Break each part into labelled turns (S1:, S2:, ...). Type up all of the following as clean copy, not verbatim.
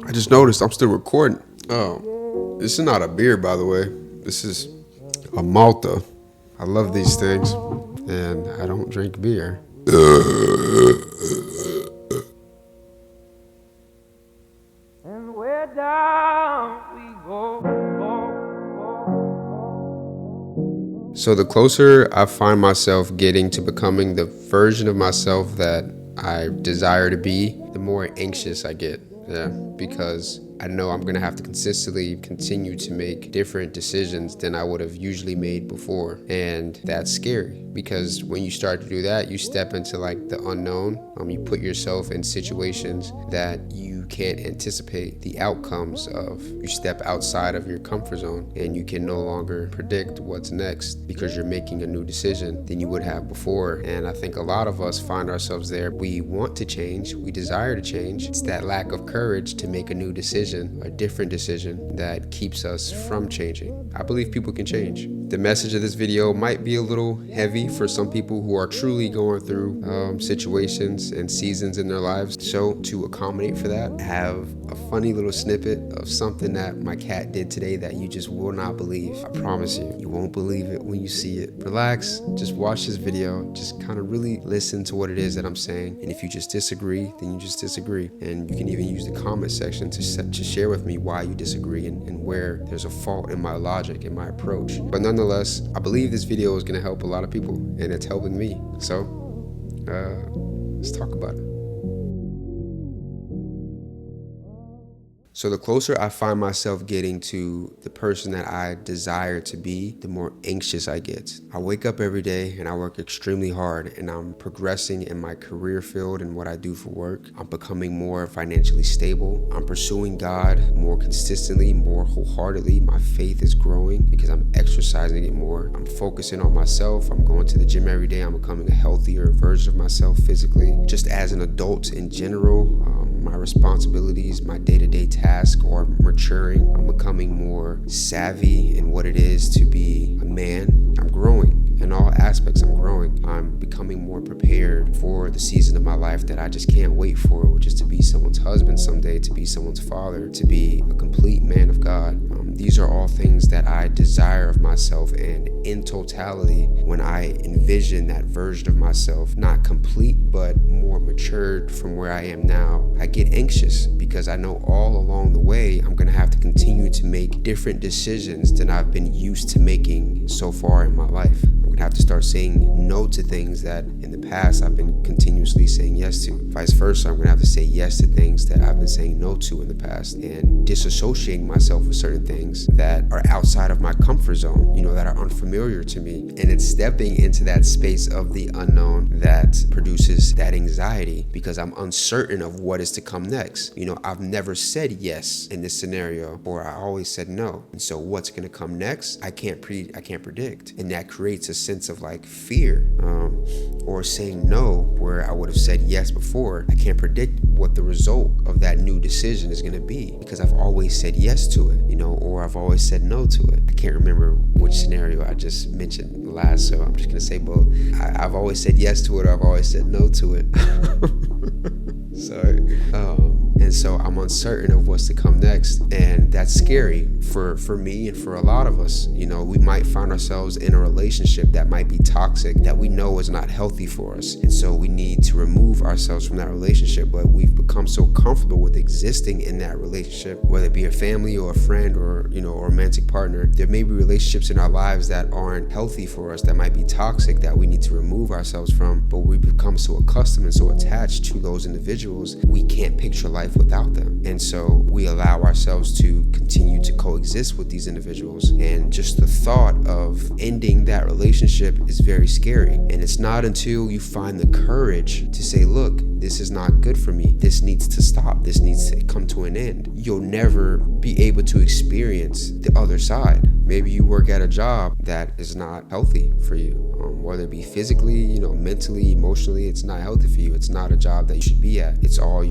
S1: I just noticed I'm still recording. Oh, this is not a beer, by the way. This is a Malta. I love these things, and I don't drink beer.
S2: And where down we go.
S1: So the closer I find myself getting to becoming the version of myself that I desire to be, the more anxious I get. Yeah, because I know I'm going to have to consistently continue to make different decisions than I would have usually made before. And that's scary because when you start to do that, you step into like the unknown. You put yourself in situations that you can't anticipate the outcomes of. You step outside of your comfort zone and you can no longer predict what's next because you're making a new decision than you would have before. And I think a lot of us find ourselves there. We want to change. We desire to change. It's that lack of courage to make a new decision, a different decision that keeps us from changing. I believe people can change. The message of this video might be a little heavy for some people who are truly going through situations and seasons in their lives. So to accommodate for that, I have a funny little snippet of something that my cat did today that you just will not believe. I promise you, you won't believe it when you see it. Relax, just watch this video, just kind of really listen to what it is that I'm saying. And if you just disagree, then you just disagree. And you can even use the comment section to share with me why you disagree and where there's a fault in my logic and my approach. But nonetheless, I believe this video is going to help a lot of people, and it's helping me. So let's talk about it. So the closer I find myself getting to the person that I desire to be, the more anxious I get. I wake up every day and I work extremely hard, and I'm progressing in my career field and what I do for work. I'm becoming more financially stable. I'm pursuing God more consistently, more wholeheartedly. My faith is growing because I'm exercising it more. I'm focusing on myself. I'm going to the gym every day. I'm becoming a healthier version of myself physically. Just as an adult in general, my responsibilities, my day-to-day tasks are maturing. I'm becoming more savvy in what it is to be a man. I'm growing. In all aspects, I'm growing. I'm becoming more prepared for the season of my life that I just can't wait for, which is to be someone's husband someday, to be someone's father, to be a complete man of God. These are all things that I desire of myself, and in totality, when I envision that version of myself, not complete, but more matured from where I am now, I get anxious because I know all along the way, I'm going to have to continue to make different decisions than I've been used to making so far in my life. I'm going to have to start saying no to things that in the past I've been continuously saying yes to. Vice versa, I'm going to have to say yes to things that I've been saying no to in the past, and disassociating myself with certain things that are outside of my comfort zone, that are unfamiliar to me. And it's stepping into that space of the unknown that produces that anxiety because I'm uncertain of what is to come next. I've never said yes in this scenario, or I always said no. And so what's going to come next, I can't predict. And that creates a sense of like fear, or saying no where I would have said yes before. I can't predict what the result of that new decision is going to be because I've always said yes to it, or I've always said no to it. I can't remember which scenario I just mentioned last, so I'm just going to say both. I've always said yes to it, or I've always said no to it. Sorry. And so I'm uncertain of what's to come next, and that's scary for me and for a lot of us. We might find ourselves in a relationship that might be toxic, that we know is not healthy for us, and so we need to remove ourselves from that relationship, but we've become so comfortable with existing in that relationship, whether it be a family or a friend or a romantic partner. There may be relationships in our lives that aren't healthy for us, that might be toxic, that we need to remove ourselves from, but we become so accustomed and so attached to those individuals, we can't picture life without them. And so we allow ourselves to continue to coexist with these individuals. And just the thought of ending that relationship is very scary. And it's not until you find the courage to say, look, this is not good for me. This needs to stop. This needs to come to an end. You'll never be able to experience the other side. Maybe you work at a job that is not healthy for you, whether it be physically, mentally, emotionally. It's not healthy for you. It's not a job that you should be at. It's all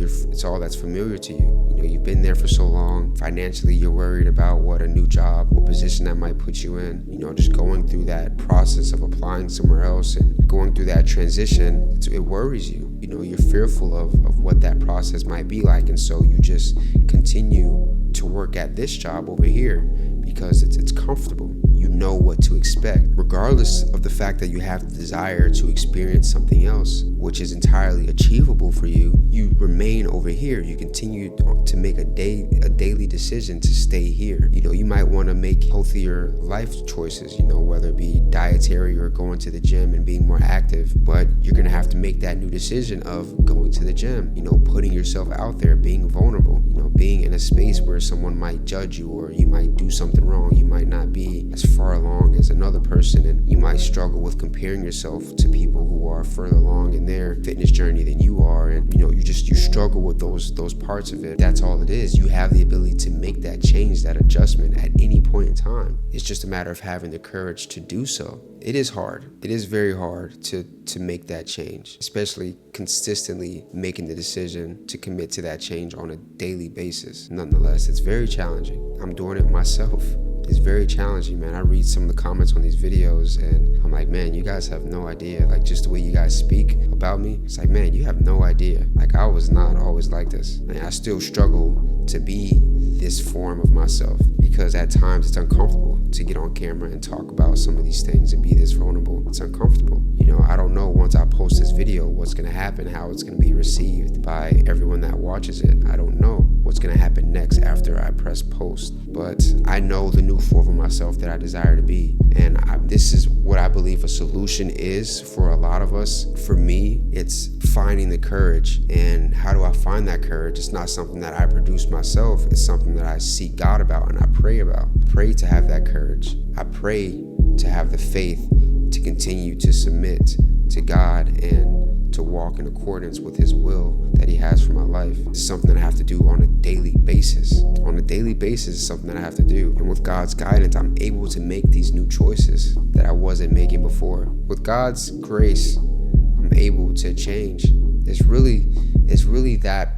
S1: that's familiar to you. You've been there for so long. Financially, you're worried about what a new job or position that might put you in. Just going through that process of applying somewhere else and going through that transition, it worries you. You're fearful of what that process might be like. And so you just continue to work at this job over here because it's comfortable. You know what to expect, regardless of the fact that you have the desire to experience something else, which is entirely achievable for you. You remain over here. You continue to make a daily decision to stay here. You might want to make healthier life choices, whether it be dietary or going to the gym and being more active, but you're going to have to make that new decision of going to the gym, putting yourself out there, being vulnerable, being in a space where someone might judge you, or you might do something wrong. You might not be as far along as another person, and you might struggle with comparing yourself to people who are further along in their fitness journey than you are, and you struggle with those parts of it. That's all it is. You have the ability to make that change, that adjustment at any point in time. It's just a matter of having the courage to do so. It is hard. It is very hard to make that change, especially consistently making the decision to commit to that change on a daily basis. Nonetheless, it's very challenging. I'm doing it myself. It's very challenging, man. I read some of the comments on these videos and I'm like, man, you guys have no idea. Like, just the way you guys speak about me, it's like, man, you have no idea. Like, I was not always like this. And I still struggle to be this form of myself because at times it's uncomfortable to get on camera and talk about some of these things and be this vulnerable. It's uncomfortable. I don't know once I post this video what's going to happen, how it's going to be received by everyone that watches it. I don't know what's going to happen next after I press post, but I know the new form of myself that I desire to be. And this is what I believe a solution is for a lot of us. For me, it's finding the courage. And how do I find that courage? It's not something that I produce myself. It's something that I seek God about and I pray about. I pray to have that courage. I pray to have the faith to continue to submit to God and to walk in accordance with His will that He has for my life. It's something that I have to do on a daily basis. On a daily basis, it's something that I have to do. And with God's guidance, I'm able to make these new choices that I wasn't making before. With God's grace, I'm able to change. It's really that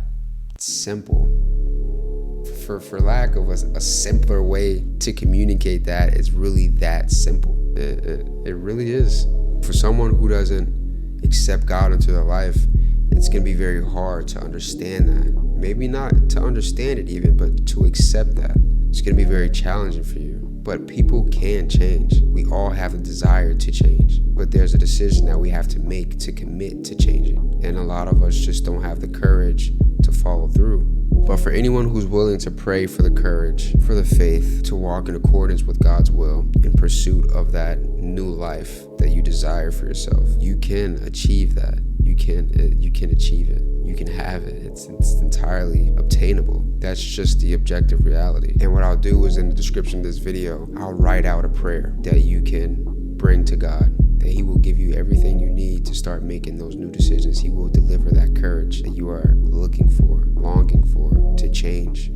S1: simple. For lack of a simpler way to communicate that, it's really that simple. It really is. For someone who doesn't accept God into their life, it's going to be very hard to understand that. Maybe not to understand it even, but to accept that. It's going to be very challenging for you. But people can change. We all have the desire to change. But there's a decision that we have to make to commit to changing. And a lot of us just don't have the courage to follow through. But for anyone who's willing to pray for the courage, for the faith, to walk in accordance with God's will in pursuit of that new life that you desire for yourself, you can achieve that. You can achieve it. You can have it. It's entirely obtainable. That's just the objective reality. And what I'll do is in the description of this video, I'll write out a prayer that you can bring to God, that He will give you everything you need to start making those new decisions. He will deliver that courage that you are looking for, longing for, to change.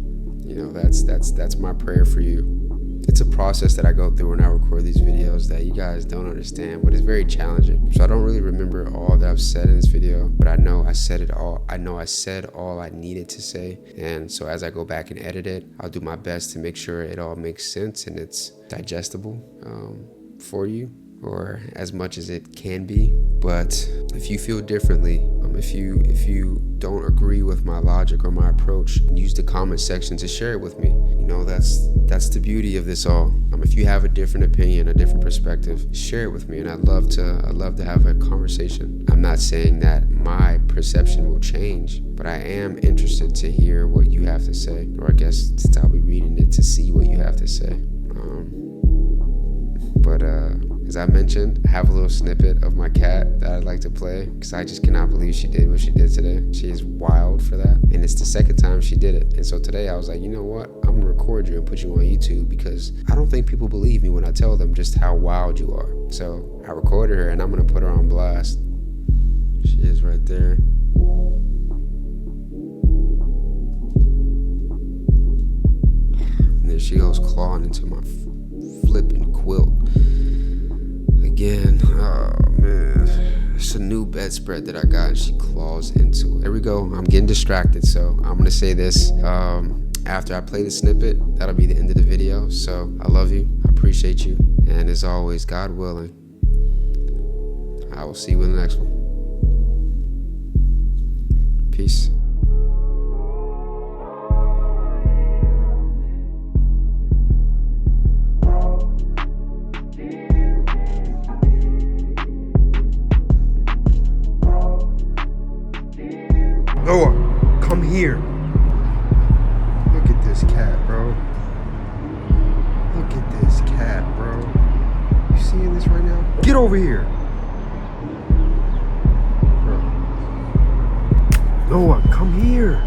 S1: That's my prayer for you. It's a process that I go through when I record these videos that you guys don't understand, but it's very challenging. So I don't really remember all that I've said in this video, but I know I said it all. I know I said all I needed to say. And so as I go back and edit it, I'll do my best to make sure it all makes sense and it's digestible for you, or as much as it can be. But if you feel differently, if you don't agree with my logic or my approach, use the comment section to share it with me. That's the beauty of this all. If you have a different opinion, a different perspective, share it with me, and I'd love to have a conversation. I'm not saying that my perception will change, but I am interested to hear what you have to say, or I guess since I'll be reading it, to see what you have to say. But as I mentioned, I have a little snippet of my cat that I'd like to play because I just cannot believe she did what she did today. She is wild for that. And it's the second time she did it. And so today I was like, you know what? I'm going to record you and put you on YouTube because I don't think people believe me when I tell them just how wild you are. So I recorded her and I'm going to put her on blast. She is right there. And there she goes clawing into my flipping quilt. Again, oh man, it's a new bedspread that I got and she claws into it. There we go. I'm getting distracted, so I'm gonna say this after I play the snippet. That'll be the end of the video. So I love you, I appreciate you, and as always, God willing, I will see you in the next one. Peace. Noah, come here. Look at this cat, bro. Look at this cat, bro. You seeing this right now? Get over here. Bro. Noah, come here.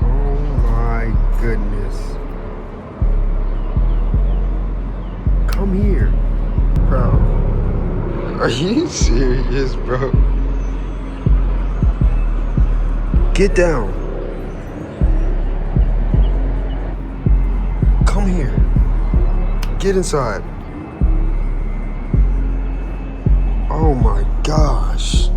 S1: Oh my goodness. Come here. Bro. Are you serious, bro? Get down. Come here. Get inside. Oh my gosh.